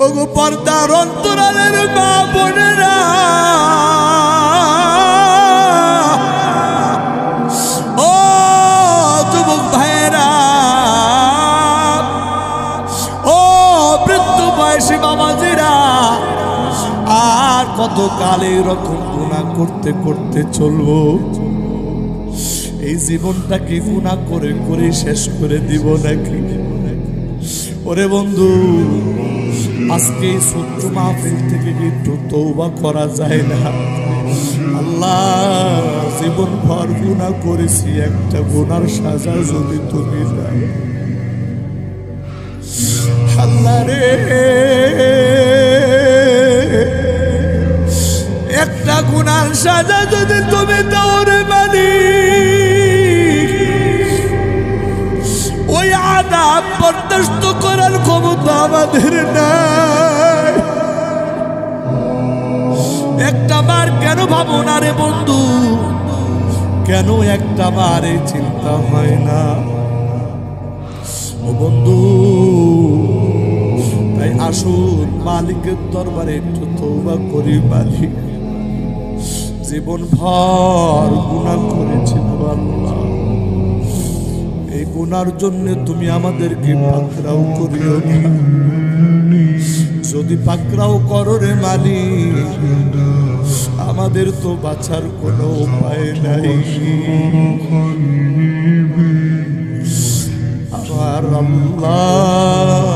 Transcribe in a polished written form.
ওগো পর্দার অন্তরালের মা বোনেরা, ও যুবক ভাইয়েরা, ও বৃদ্ধ বয়সী বাবাজিরা, আর কত কালে এরকম গুনাহ করতে করতে চলবো? এই জীবনটাকে গুনাহ করে করে শেষ করে দিব নাকি? ওরে বন্ধু, আজকে এই ছোট্ট মাহফিল থেকে একটু তওবা করা যায় না? আল্লাহ, জীবন ভর গুনাহ করেছি, একটা গুনার সাজা যদি তুমি দাও আল্লাহ রে, একটা গুনার সাজা যদি তুমি দাও রে মালিক, ওই আযাব বরদাস্ত করার ক্ষমতা আমাদের নাই। একটা বার কেন ভাবো না রে বন্ধু? কেন একটা বারে চিন্তা হয় না? ও বন্ধু, তাই আসুন মালিকের দরবারে একটু তওবা করি। মালিক, জীবন ভর গুনাহ করেছি আল্লাহ, এই গুনার জন্য তুমি আমাদেরকে পাকড়াও করিও না। যদি পাকড়াও করো রে মালিক, আমাদের তো বাঁচার কোনো উপায় নাই। আমার আল্লাহ।